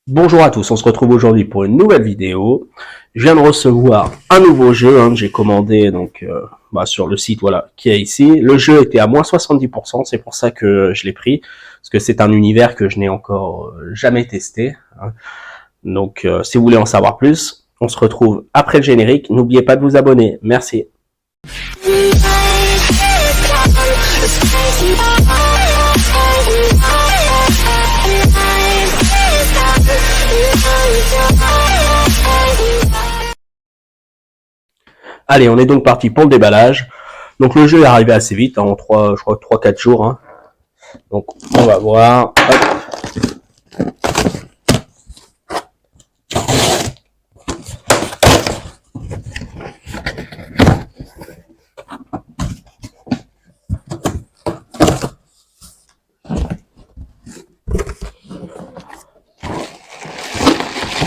Bonjour à tous, on se retrouve aujourd'hui pour une nouvelle vidéo. Je viens de recevoir un nouveau jeu que j'ai commandé sur le site qui est ici. Le jeu était à moins 70%, c'est pour ça que je l'ai pris, parce que c'est un univers que je n'ai encore jamais testé. Si vous voulez en savoir plus, on se retrouve après le générique. N'oubliez pas de vous abonner. Merci. Allez, on est donc parti pour le déballage. Donc le jeu est arrivé assez vite, en 3-4 jours. Donc on va voir.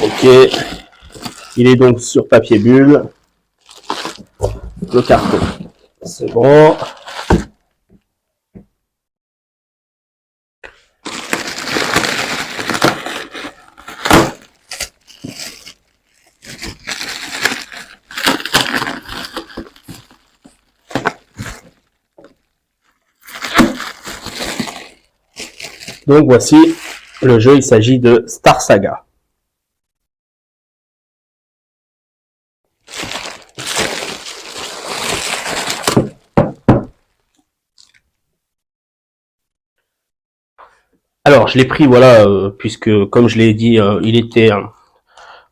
Ok, il est donc sur papier bulle. Le carton, c'est bon. Donc voici le jeu, il s'agit de Star Saga. Alors je l'ai pris puisque comme je l'ai dit, il était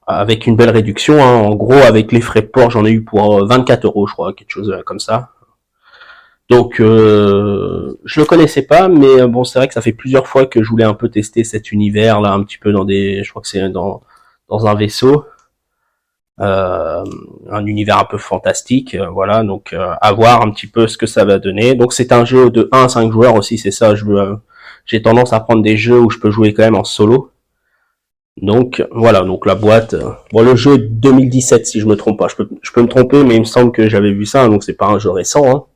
avec une belle réduction. En gros, avec les frais de port, j'en ai eu pour 24 € je crois, quelque chose comme ça. Donc je le connaissais pas, mais bon, c'est vrai que ça fait plusieurs fois que je voulais un peu tester cet univers là, un petit peu je crois que c'est dans un vaisseau, un univers un peu fantastique, voilà. Donc à voir un petit peu ce que ça va donner. Donc c'est un jeu de 1 à 5 joueurs aussi, c'est ça. J'ai tendance à prendre des jeux où je peux jouer quand même en solo. Donc voilà, donc la boîte. Le jeu est 2017 si je me trompe pas. Je peux me tromper, mais il me semble que j'avais vu ça, donc c'est pas un jeu récent.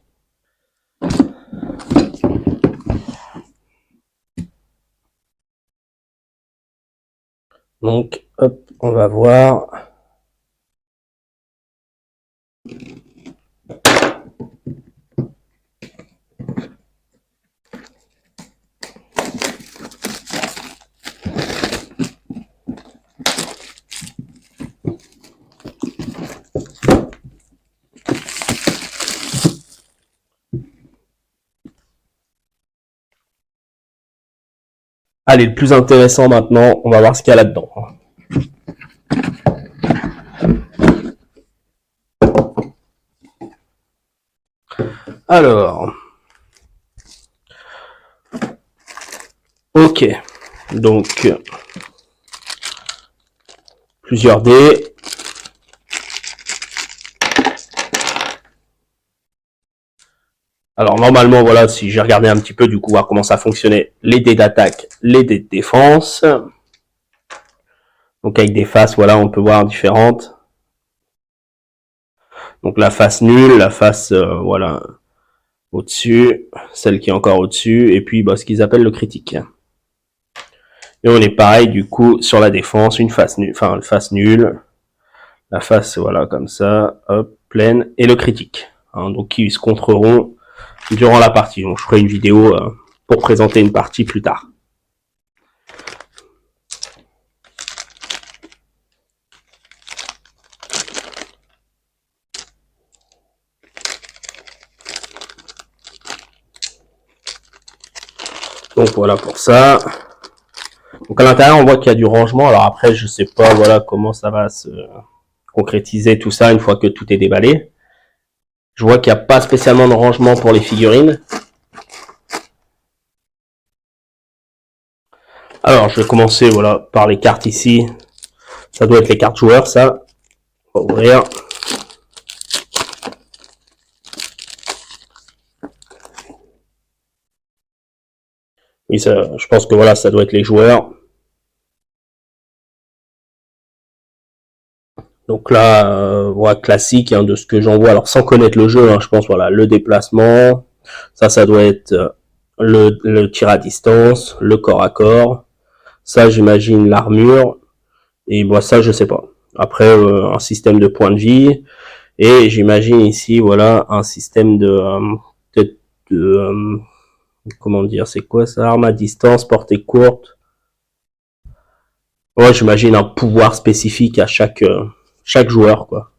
Donc hop, on va voir. Allez, le plus intéressant maintenant, on va voir ce qu'il y a là-dedans. Alors, ok, donc plusieurs dés. Alors normalement, voilà, si j'ai regardé un petit peu du coup voir comment ça fonctionnait, les dés d'attaque, les dés de défense. Donc avec des faces, voilà, on peut voir différentes. Donc la face nulle, la face, voilà, au-dessus, celle qui est encore au-dessus, et puis ce qu'ils appellent le critique. Et on est pareil du coup sur la défense, une face nulle, enfin face nulle, la face voilà comme ça, hop, pleine, et le critique. Donc qui se contreront durant la partie. Donc je ferai une vidéo pour présenter une partie plus tard. Donc voilà pour ça. Donc à l'intérieur, on voit qu'il y a du rangement. Alors après, je sais pas voilà comment ça va se concrétiser tout ça une fois que tout est déballé. Je vois qu'il n'y a pas spécialement de rangement pour les figurines. Alors je vais commencer voilà par les cartes ici. Ça doit être les cartes joueurs, ça. On va ouvrir. Oui, ça, je pense que voilà, ça doit être les joueurs. Donc là, voilà, classique de ce que j'en vois. Alors sans connaître le jeu, je pense voilà, le déplacement. Ça doit être le tir à distance, le corps à corps. Ça, j'imagine l'armure. Et moi, ça, je sais pas. Après, un système de points de vie. Et j'imagine ici, voilà, un système de comment dire, c'est quoi ça? Arme à distance, portée courte. Ouais, j'imagine un pouvoir spécifique à chaque joueur, quoi.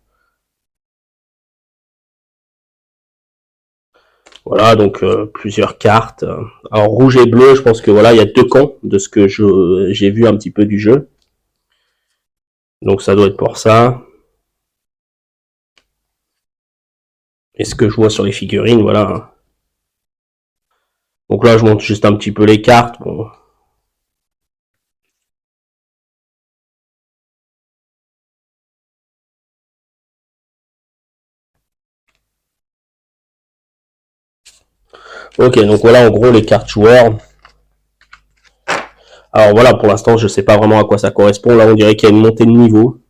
Voilà, donc plusieurs cartes. Alors rouge et bleu, je pense que voilà, il y a deux camps de ce que j'ai vu un petit peu du jeu. Donc ça doit être pour ça. Et ce que je vois sur les figurines, voilà. Donc là, je montre juste un petit peu les cartes. Bon. Ok, donc voilà en gros les cartes joueurs. Alors voilà, pour l'instant, je sais pas vraiment à quoi ça correspond. Là, on dirait qu'il y a une montée de niveau.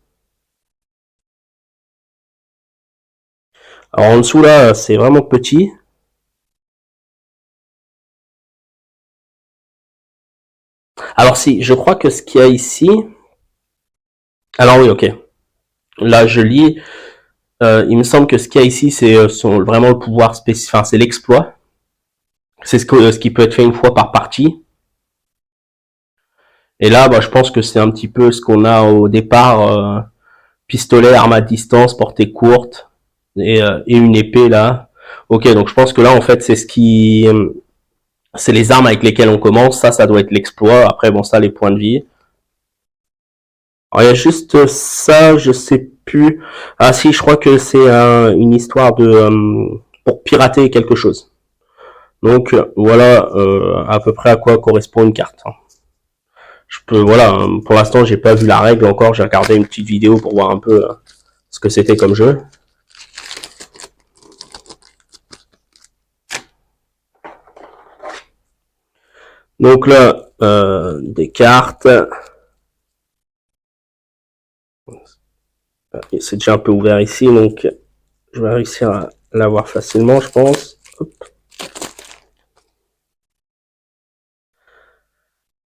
Alors en dessous là, c'est vraiment petit. Alors si, je crois que ce qu'il y a ici. Alors oui, ok. Là, je lis. Il me semble que ce qu'il y a ici, c'est vraiment le pouvoir spécifique. Enfin, c'est l'exploit. C'est ce qui peut être fait une fois par partie. Et là, bah, je pense que c'est un petit peu ce qu'on a au départ. Pistolet, arme à distance, portée courte et une épée là. Ok, donc je pense que là, en fait, c'est les armes avec lesquelles on commence. Ça doit être l'exploit. Après, bon, ça, les points de vie. Alors, il y a juste ça, je sais plus. Ah si, je crois que c'est une histoire de pour pirater quelque chose. Donc voilà à peu près à quoi correspond une carte. Je peux voilà, pour l'instant j'ai pas vu la règle encore, j'ai regardé une petite vidéo pour voir un peu ce que c'était comme jeu. Donc là des cartes. C'est déjà un peu ouvert ici, donc je vais réussir à l'avoir facilement, je pense. Hop.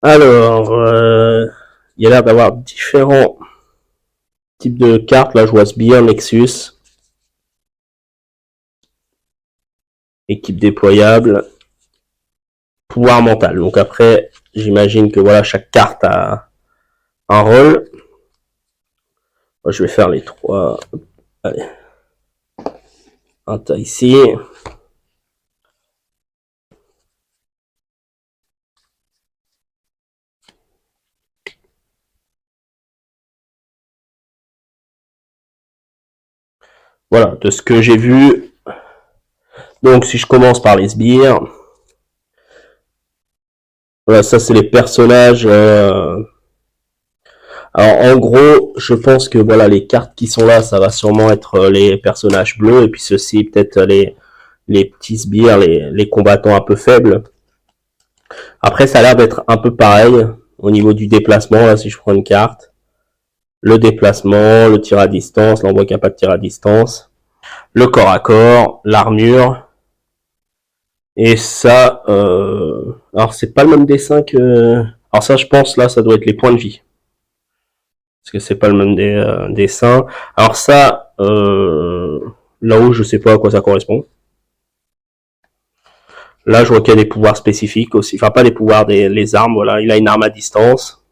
Alors, il y a l'air d'avoir différents types de cartes. Là, je vois Sbire, Nexus, équipe déployable, pouvoir mental. Donc après, j'imagine que voilà, chaque carte a un rôle. Moi, je vais faire les trois. Allez. Un tas ici. Voilà, de ce que j'ai vu. Donc si je commence par les sbires. Voilà, ça c'est les personnages. Alors en gros, je pense que voilà, les cartes qui sont là, ça va sûrement être les personnages bleus. Et puis ceci, peut-être les petits sbires, les combattants un peu faibles. Après, ça a l'air d'être un peu pareil au niveau du déplacement. Là, si je prends une carte, le déplacement, le tir à distance, là on voit qu'il n'y a pas de tir à distance, le corps à corps, l'armure. Et ça, alors c'est pas le même dessin que. Alors ça, je pense là, ça doit être les points de vie, parce que c'est pas le même dessin. Alors ça, là-haut, je sais pas à quoi ça correspond. Là, je vois qu'il y a des pouvoirs spécifiques aussi. Enfin, pas les pouvoirs les armes. Voilà, il a une arme à distance.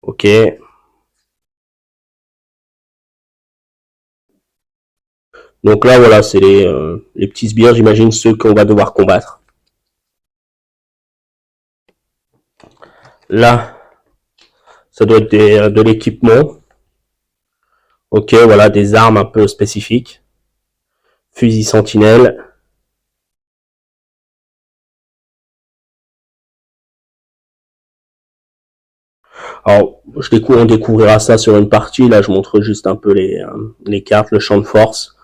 Ok. Donc là, voilà, c'est les petits sbires, j'imagine, ceux qu'on va devoir combattre. Là, ça doit être de l'équipement. Ok, voilà, des armes un peu spécifiques. Fusil sentinelle. Alors, on découvrira ça sur une partie. Là, je montre juste un peu les cartes, le champ de force.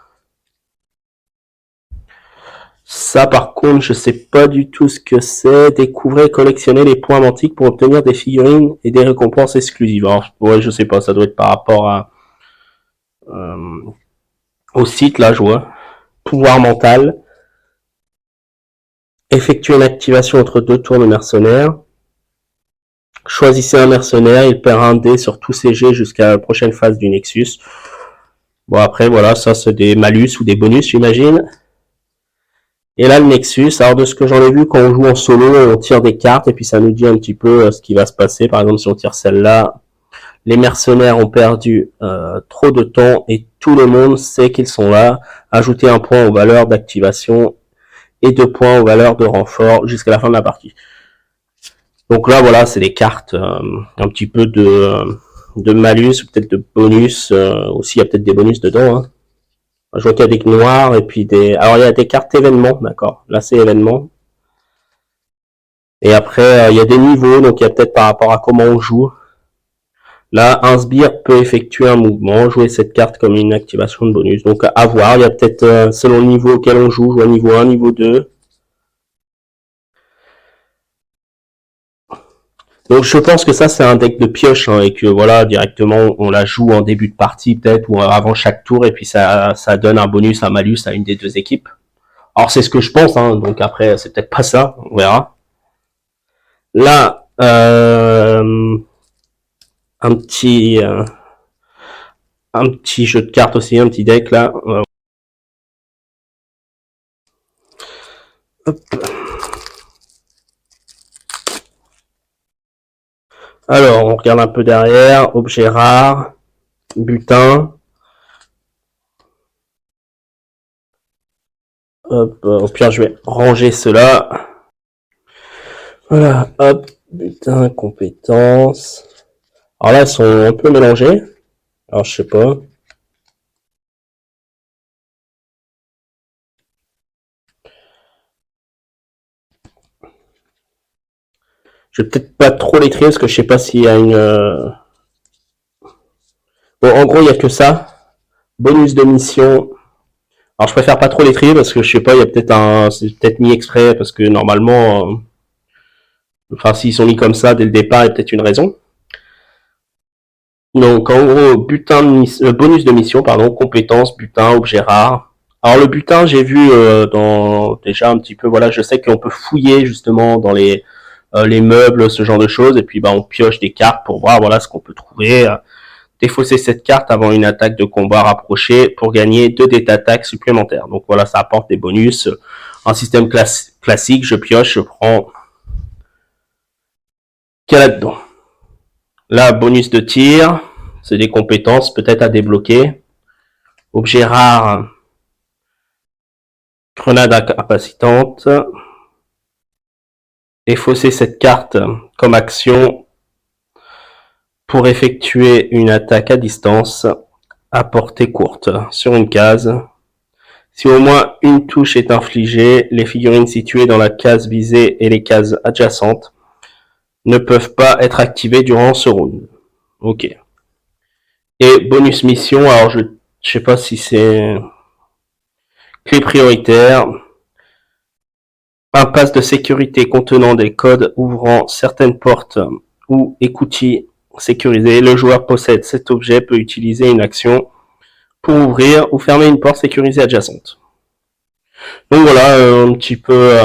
Ça, par contre, je sais pas du tout ce que c'est. Découvrez et collectionnez les points mantiques pour obtenir des figurines et des récompenses exclusives. Alors, ouais, je sais pas, ça doit être par rapport au site, là, je vois. Pouvoir mental. Effectuer une activation entre deux tours de mercenaires. Choisissez un mercenaire, il perd un dé sur tous ses jets jusqu'à la prochaine phase du Nexus. Bon après voilà, ça c'est des malus ou des bonus j'imagine. Et là le Nexus, alors de ce que j'en ai vu, quand on joue en solo, on tire des cartes et puis ça nous dit un petit peu ce qui va se passer. Par exemple si on tire celle-là, les mercenaires ont perdu trop de temps et tout le monde sait qu'ils sont là. Ajoutez un point aux valeurs d'activation et 2 points aux valeurs de renfort jusqu'à la fin de la partie. Donc là, voilà, c'est des cartes un petit peu de malus, peut-être de bonus. Aussi, il y a peut-être des bonus dedans. Hein. Je vois qu'il y a des noirs et puis des... Alors, il y a des cartes événements, d'accord. Là, c'est événements. Et après, il y a des niveaux, donc il y a peut-être par rapport à comment on joue. Là, un sbire peut effectuer un mouvement, jouer cette carte comme une activation de bonus. Donc, à voir, il y a peut-être, selon le niveau auquel on joue, jouer niveau 1, niveau 2. Donc je pense que ça c'est un deck de pioche hein, et que voilà directement on la joue en début de partie peut-être ou avant chaque tour et puis ça donne un bonus, un malus à une des deux équipes. Alors c'est ce que je pense hein, donc après c'est peut-être pas ça, on verra. Là un petit euh, un petit jeu de cartes aussi, un petit deck là. Hop. Alors on regarde un peu derrière, objets rares, butin. Hop, au pire je vais ranger cela. Voilà, hop, butin, compétences. Alors là, elles sont un peu mélangées. Alors, je sais pas. Je vais peut-être pas trop les trier parce que je sais pas s'il y a une... Bon, en gros, il y a que ça. Bonus de mission. Alors, je préfère pas trop les trier parce que je sais pas, il y a peut-être un... C'est peut-être mis exprès parce que normalement... Enfin, s'ils sont mis comme ça dès le départ, il y a peut-être une raison. Donc, en gros, butin de bonus de mission, pardon, compétences, butin, objet rare. Alors, le butin, j'ai vu dans déjà un petit peu, voilà, je sais qu'on peut fouiller justement dans les meubles, ce genre de choses, et puis bah on pioche des cartes pour voir voilà ce qu'on peut trouver. Défausser cette carte avant une attaque de combat rapprochée pour gagner 2 dés d'attaque supplémentaires. Donc voilà, ça apporte des bonus. Un système classique, je pioche, je prends qu'il y a là-dedans. Là, bonus de tir, c'est des compétences peut-être à débloquer. Objet rare, grenade incapacitante. Défausser cette carte comme action pour effectuer une attaque à distance à portée courte sur une case. Si au moins une touche est infligée, les figurines situées dans la case visée et les cases adjacentes ne peuvent pas être activées durant ce round. Ok. Et bonus mission, alors je sais pas si c'est clé prioritaire. Un pass de sécurité contenant des codes ouvrant certaines portes ou écoutilles sécurisés. Le joueur possède cet objet, peut utiliser une action pour ouvrir ou fermer une porte sécurisée adjacente. Donc voilà, un petit peu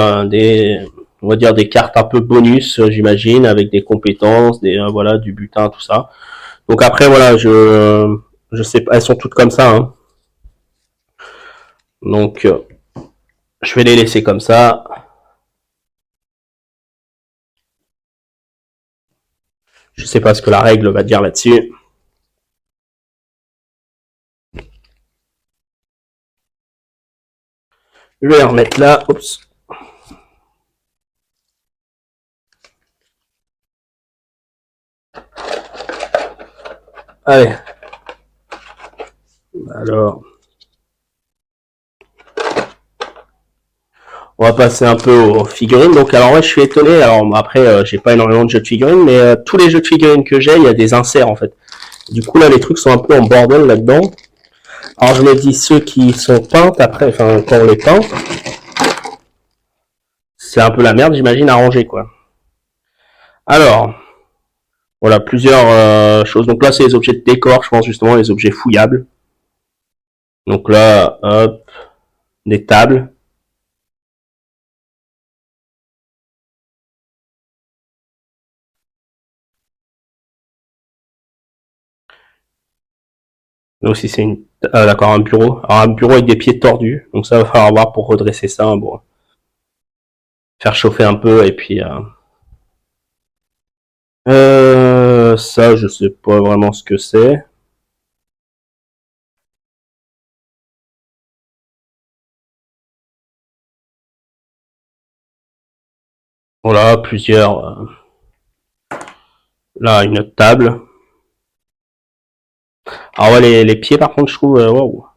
on va dire des cartes un peu bonus, j'imagine, avec des compétences, des voilà, du butin, tout ça. Donc après voilà, je sais pas, elles sont toutes comme ça. Hein. Donc je vais les laisser comme ça. Je sais pas ce que la règle va dire là-dessus. Je vais les remettre là. Oups. Allez. Alors, on va passer un peu aux figurines. Donc, alors ouais, je suis étonné. Alors après, j'ai pas énormément de jeux de figurines, mais tous les jeux de figurines que j'ai, il y a des inserts en fait. Du coup, là, les trucs sont un peu en bordel là-dedans. Alors, je me dis ceux qui sont peintes après, enfin, quand on les peint, c'est un peu la merde, j'imagine, à ranger quoi. Alors, voilà, plusieurs choses. Donc là, c'est les objets de décor, je pense justement, les objets fouillables. Donc là, hop, des tables. Donc si c'est une... Ah, d'accord, un bureau. Alors un bureau avec des pieds tordus. Donc ça va falloir voir pour redresser ça. Bon, faire chauffer un peu et puis... ça, je sais pas vraiment ce que c'est. Voilà, plusieurs... là, une autre table. Ah ouais, les pieds, par contre, je trouve... waouh.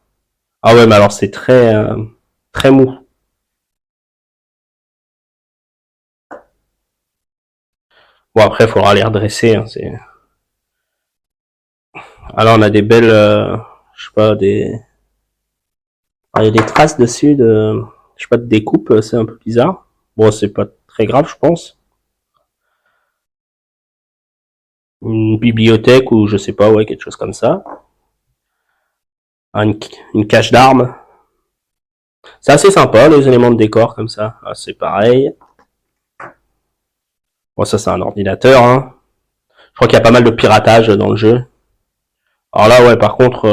Ah ouais, mais alors c'est très... très mou. Bon, après, il faudra les redresser. Hein, c'est... Alors, on a des belles... je sais pas, des... Ah, il y a des traces dessus de... Je sais pas, de découpe, c'est un peu bizarre. Bon, c'est pas très grave, je pense. Une bibliothèque ou je sais pas, ouais, quelque chose comme ça. Ah, une cache d'armes. C'est assez sympa, les éléments de décor comme ça. Ah, c'est pareil. Bon, ça, c'est un ordinateur, hein. Je crois qu'il y a pas mal de piratage dans le jeu. Alors là, ouais, par contre,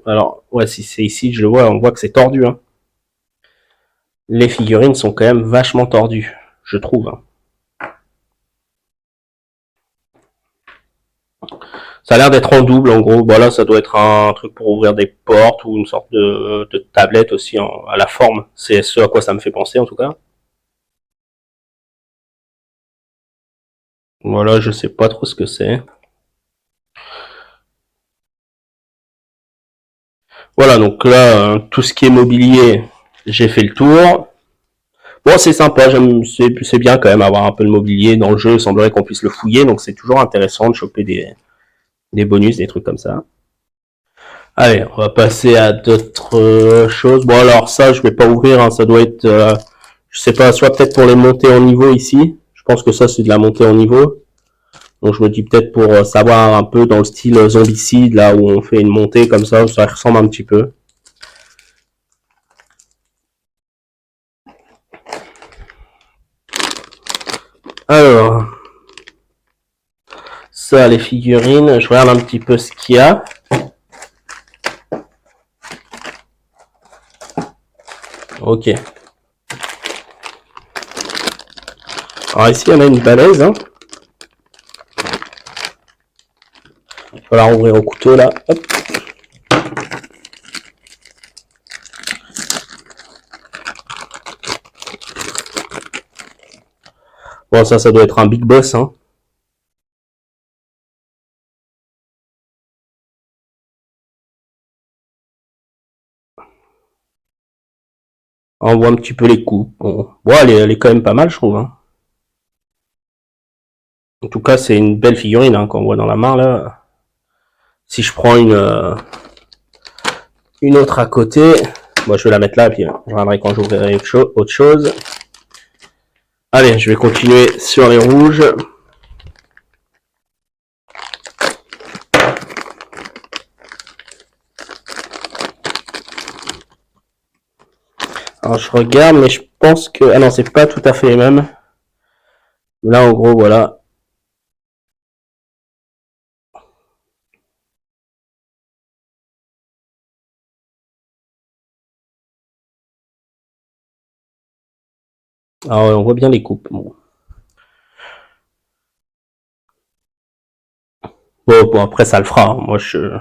alors, ouais, si c'est ici, je le vois, on voit que c'est tordu, hein. Les figurines sont quand même vachement tordues, je trouve, hein. Ça a l'air d'être en double, en gros. Bon, là, ça doit être un truc pour ouvrir des portes ou une sorte de tablette aussi à la forme. C'est ce à quoi ça me fait penser, en tout cas. Voilà, je sais pas trop ce que c'est. Voilà, donc là, tout ce qui est mobilier, j'ai fait le tour. Bon, c'est sympa, c'est bien quand même avoir un peu de mobilier dans le jeu. Il semblerait qu'on puisse le fouiller, donc c'est toujours intéressant de choper des bonus, des trucs comme ça. Allez, on va passer à d'autres choses. Bon, alors ça, je vais pas ouvrir, hein, ça doit être, je sais pas, soit peut-être pour les montées en niveau ici. Je pense que ça, c'est de la montée en niveau. Donc je me dis peut-être pour savoir un peu dans le style zombicide, là où on fait une montée comme ça ressemble un petit peu. Alors, ça, les figurines, je regarde un petit peu ce qu'il y a. Ok. Alors ici, on a une balèze. Hein. Il va falloir ouvrir au couteau, là. Hop. Bon, ça doit être un big boss. Hein. On voit un petit peu les coups. Bon elle est quand même pas mal, je trouve. Hein. En tout cas, c'est une belle figurine hein, qu'on voit dans la main, là. Si je prends une autre à côté, moi je vais la mettre là, puis je reviendrai quand j'ouvrirai autre chose. Allez, je vais continuer sur les rouges. Alors je regarde, mais je pense que... Ah non, c'est pas tout à fait les mêmes. Là, en gros, voilà. Alors, on voit bien les coupes. Bon, après, ça le fera. Hein. Moi, je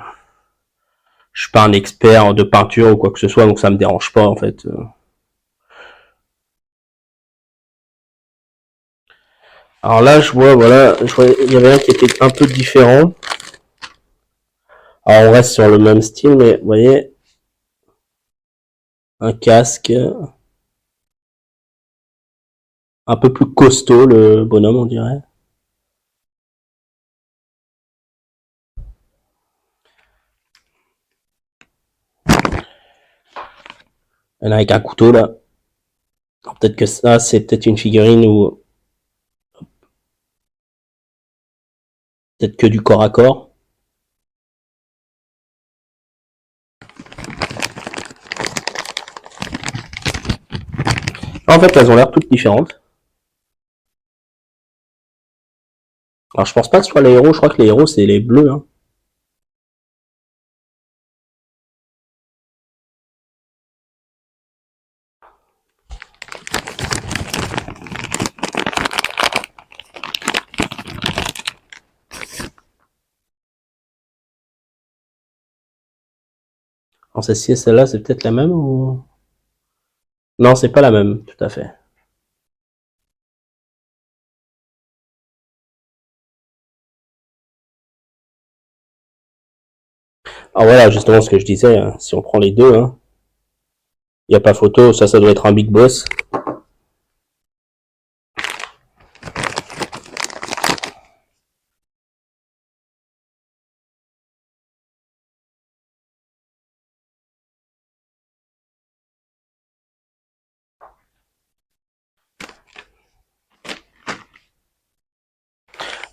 suis pas un expert de peinture ou quoi que ce soit, donc ça me dérange pas, en fait. Alors là, je vois, voilà, il y avait un qui était un peu différent. Alors, on reste sur le même style, mais vous voyez, un casque un peu plus costaud, le bonhomme, on dirait. Il y en a avec un couteau, là. Peut-être que ça, c'est peut-être une figurine ou peut-être que du corps à corps. En fait, elles ont l'air toutes différentes. Alors, je pense pas que ce soit les héros, je crois que les héros, c'est les bleus. Hein. Alors celle-ci et celle-là, c'est peut-être la même ou... Non, c'est pas la même, tout à fait. Ah voilà, justement ce que je disais, hein, si on prend les deux, hein, il n'y a pas photo, ça doit être un Big Boss.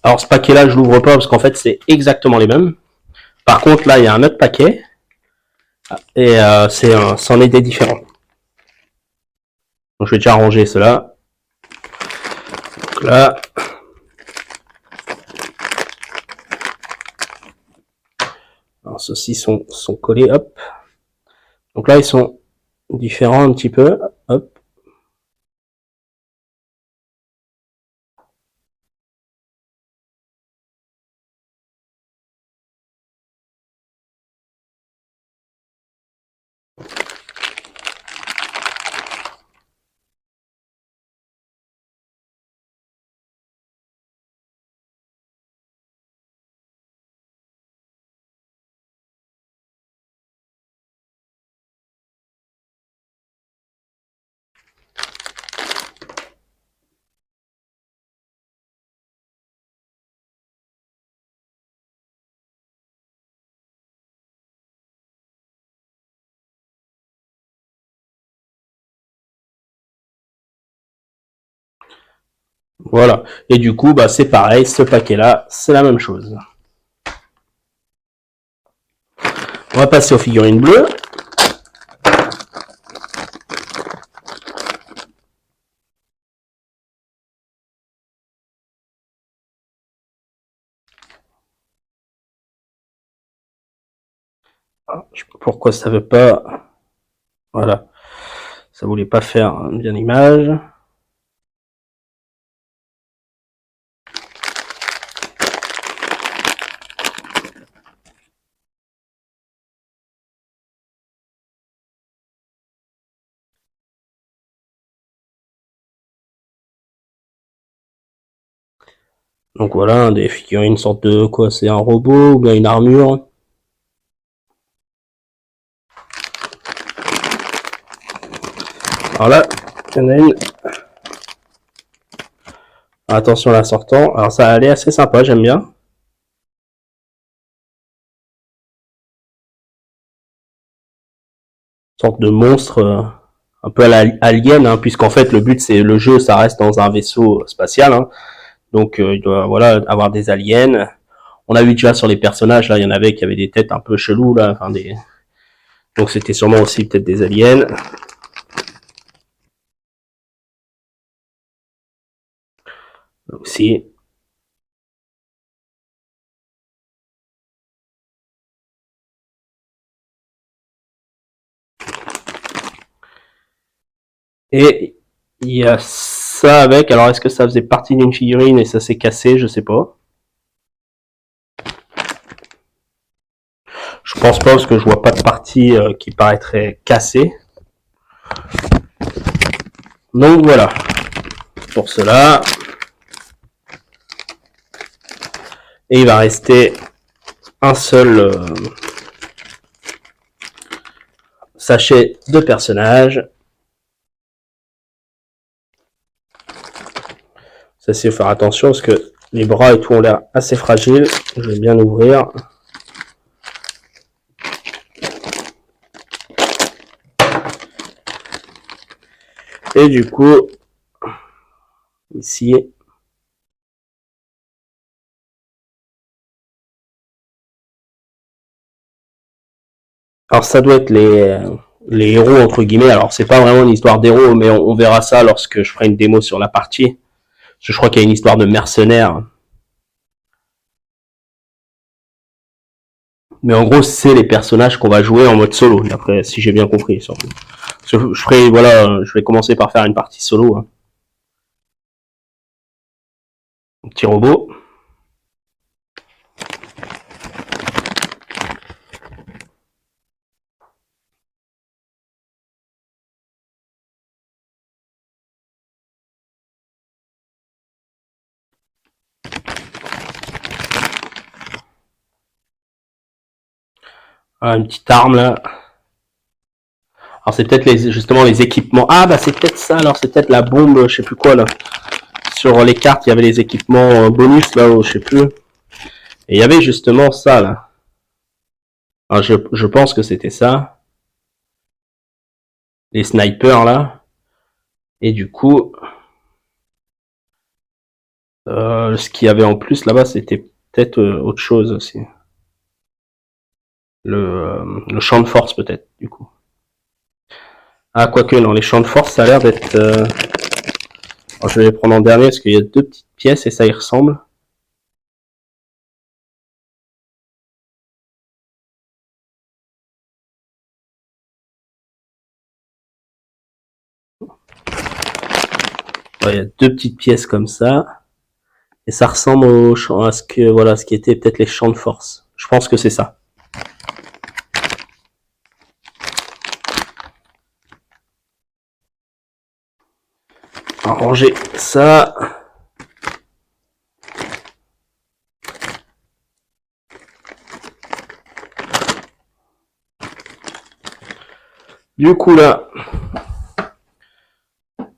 Alors ce paquet-là, je l'ouvre pas parce qu'en fait c'est exactement les mêmes. Par contre là, il y a un autre paquet et c'en est des différents. Donc je vais déjà ranger cela. Donc là, alors ceux-ci sont collés, hop. Donc là ils sont différents un petit peu, hop. Voilà. Et du coup, bah c'est pareil, ce paquet-là, c'est la même chose. On va passer aux figurines bleues. Je sais pas pourquoi ça veut pas. Voilà. Ça voulait pas faire bien l'image. Donc voilà, des figurines, une sorte de quoi, c'est un robot ou bien une armure. Alors là, il y en a une. Attention à la sortant. Alors ça, elle est assez sympa, j'aime bien. Une sorte de monstre, un peu à la Alien, hein, puisqu'en fait le but c'est le jeu, ça reste dans un vaisseau spatial, hein. Donc il doit voilà avoir des aliens. On a vu déjà sur les personnages là, il y en avait qui avaient des têtes un peu cheloues là, enfin des. Donc c'était sûrement aussi peut-être des aliens. Aussi. Et il y a ça avec. Alors est-ce que ça faisait partie d'une figurine et ça s'est cassé, je sais pas. Je pense pas parce que je vois pas de partie qui paraîtrait cassée. Donc voilà. Pour cela. Et il va rester un seul sachet de personnages. Ça c'est faire attention parce que les bras et tout ont l'air assez fragiles. Je vais bien ouvrir. Et du coup, ici, alors ça doit être les héros entre guillemets. Alors c'est pas vraiment une histoire d'héros, mais on verra ça lorsque je ferai une démo sur la partie. Je crois qu'il y a une histoire de mercenaires. Mais en gros, c'est les personnages qu'on va jouer en mode solo, d'après si j'ai bien compris. Surtout. Je ferai, voilà, je vais commencer par faire une partie solo. Hein. Un petit robot. Ah, une petite arme là. Alors c'est peut-être justement les équipements. Ah bah c'est peut-être ça, alors c'est peut-être la bombe, je sais plus quoi là. Sur les cartes, il y avait les équipements bonus là, je sais plus. Et il y avait justement ça là. Alors je pense que c'était ça. Les snipers là. Et du coup, ce qu'il y avait en plus là-bas, c'était peut-être autre chose aussi. Le champ de force peut-être, du coup. Ah, quoique, non, les champs de force, ça a l'air d'être... Alors, je vais les prendre en dernier parce qu'il y a deux petites pièces et ça y ressemble. Ouais, il y a deux petites pièces comme ça. Et ça ressemble au champ, à ce que, voilà, ce qui était peut-être les champs de force. Je pense que c'est ça. On va ranger ça. Du coup, là,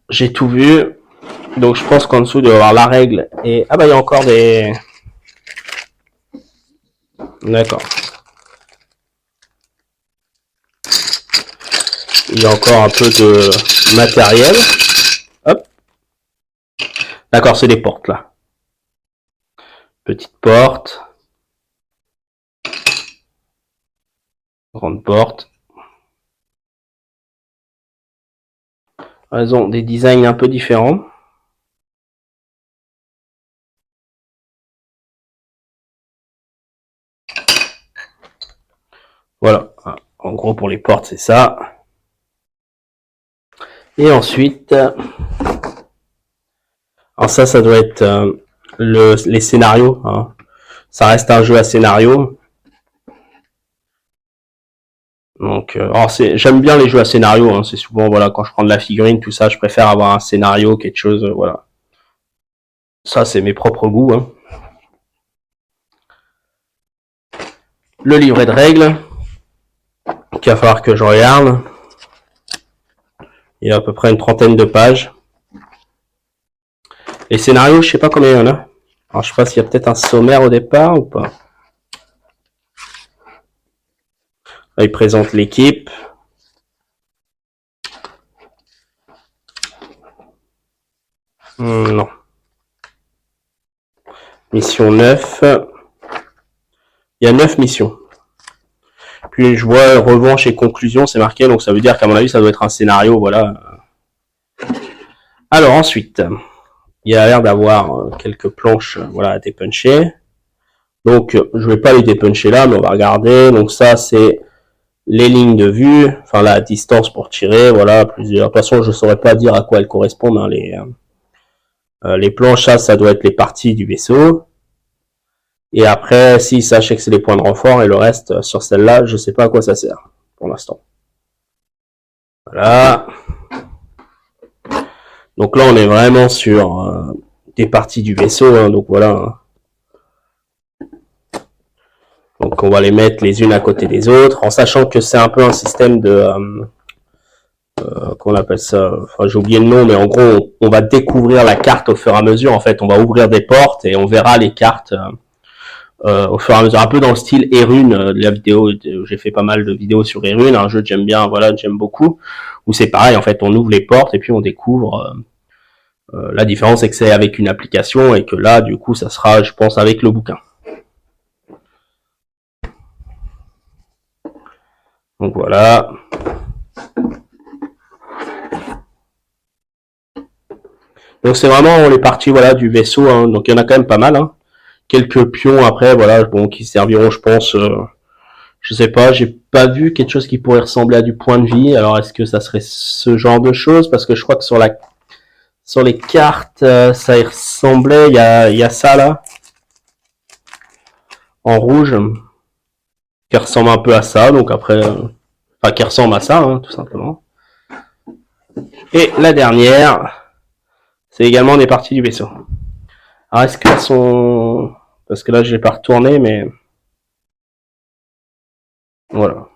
j'ai tout vu. Donc, je pense qu'en dessous, il doit y avoir la règle. Et, ah bah, il y a encore des... D'accord. Il y a encore un peu de matériel. Hop. D'accord, c'est des portes, là. Petite porte. Grande porte. Elles ont des designs un peu différents. Voilà. En gros, pour les portes, c'est ça. Et ensuite, alors ça doit être les scénarios. Hein. Ça reste un jeu à scénario. Donc, j'aime bien les jeux à scénario. Hein. C'est souvent, voilà, quand je prends de la figurine, tout ça, je préfère avoir un scénario, quelque chose, voilà. Ça, c'est mes propres goûts. Hein. Le livret de règles, qu'il va falloir que je regarde. Il y a à peu près une trentaine de pages. Les scénarios, je sais pas combien il y en a. Alors, je sais pas s'il y a peut-être un sommaire au départ ou pas. Là, il présente l'équipe. Non. Mission 9. Il y a 9 missions. Puis je vois revanche et conclusion, c'est marqué, donc ça veut dire qu'à mon avis, ça doit être un scénario, voilà. Alors ensuite, il y a l'air d'avoir quelques planches, voilà, à dépuncher. Donc je vais pas les dépuncher là, mais on va regarder. Donc ça, c'est les lignes de vue, enfin la distance pour tirer, voilà, plusieurs. De toute façon, je saurais pas dire à quoi elles correspondent. Hein, les planches, ça doit être les parties du vaisseau. Et après, si, sachez que c'est les points de renfort, et le reste, sur celle-là, je sais pas à quoi ça sert, pour l'instant. Voilà. Donc là, on est vraiment sur des parties du vaisseau, hein, donc voilà. Donc on va les mettre les unes à côté des autres, en sachant que c'est un peu un système de... qu'on appelle ça, enfin j'ai oublié le nom, mais en gros, on va découvrir la carte au fur et à mesure, en fait, on va ouvrir des portes et on verra les cartes au fur et à mesure, un peu dans le style Erune, de la vidéo, j'ai fait pas mal de vidéos sur Erune, un jeu que j'aime bien, voilà, que j'aime beaucoup, où c'est pareil, en fait, on ouvre les portes et puis on découvre... la différence, c'est que c'est avec une application et que là, du coup, ça sera, je pense, avec le bouquin. Donc voilà. Donc c'est vraiment les parties, voilà, du vaisseau. Hein. Donc il y en a quand même pas mal. Hein. Quelques pions après, voilà, bon, qui serviront, je pense. Je sais pas, j'ai pas vu quelque chose qui pourrait ressembler à du point de vie. Alors est-ce que ça serait ce genre de choses? Parce que je crois que sur les cartes, ça y ressemblait. Il y a ça là, en rouge, qui ressemble un peu à ça. Donc après, enfin qui ressemble à ça, hein, tout simplement. Et la dernière, c'est également des parties du vaisseau. Alors est-ce qu'elles sont... Parce que là, je l'ai pas retourné, mais... Voilà.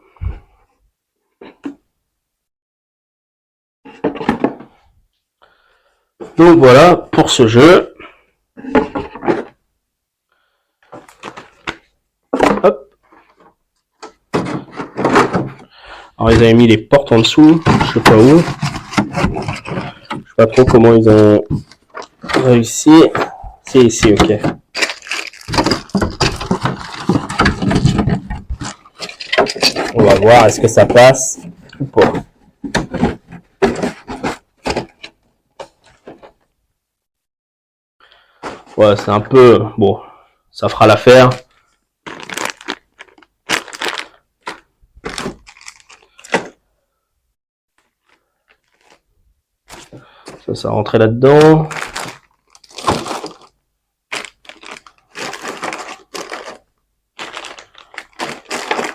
Donc voilà pour ce jeu. Hop. Alors ils avaient mis les portes en dessous, je sais pas où. Je sais pas trop comment ils ont réussi. C'est ici, ok. On va voir, est-ce que ça passe ou pas. Ouais, c'est un peu... Bon, ça fera l'affaire. Ça rentrait là-dedans.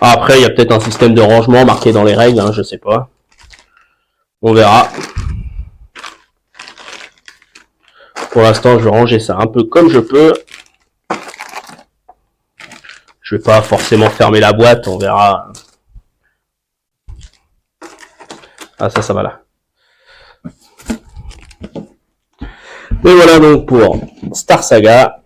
Après, il y a peut-être un système de rangement marqué dans les règles, hein, je sais pas. On verra. Pour l'instant, je vais ranger ça un peu comme je peux. Je vais pas forcément fermer la boîte, on verra. Ah, ça va là. Et voilà donc pour Star Saga.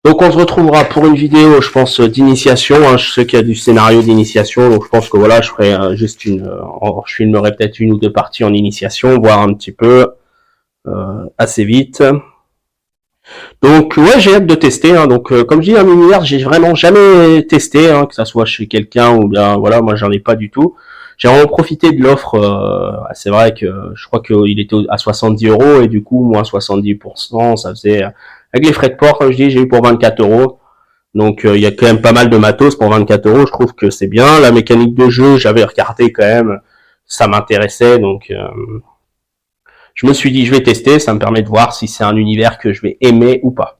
Donc on se retrouvera pour une vidéo, je pense, d'initiation. Hein. Je sais qu'il y a du scénario d'initiation, donc je pense que voilà, je ferai juste je filmerai peut-être une ou deux parties en initiation, voir un petit peu assez vite. Donc ouais, j'ai hâte de tester. Hein. Donc comme je dis, un univers, j'ai vraiment jamais testé, hein, que ça soit chez quelqu'un ou bien voilà, moi j'en ai pas du tout. J'ai vraiment profité de l'offre. C'est vrai que je crois qu'il était à 70 € et du coup moins 70%, ça faisait avec les frais de port, comme je dis, j'ai eu pour 24 €. Donc il y a quand même pas mal de matos pour 24 €. Je trouve que c'est bien. La mécanique de jeu, j'avais regardé quand même, ça m'intéressait. Donc je me suis dit, je vais tester. Ça me permet de voir si c'est un univers que je vais aimer ou pas.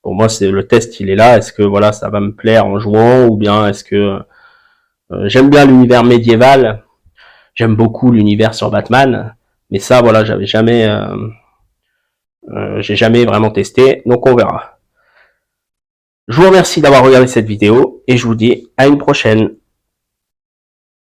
Pour moi, c'est le test, il est là. Est-ce que voilà, ça va me plaire en jouant ou bien est-ce que j'aime bien l'univers médiéval. J'aime beaucoup l'univers sur Batman, mais ça, voilà, j'ai jamais vraiment testé. Donc on verra. Je vous remercie d'avoir regardé cette vidéo et je vous dis à une prochaine.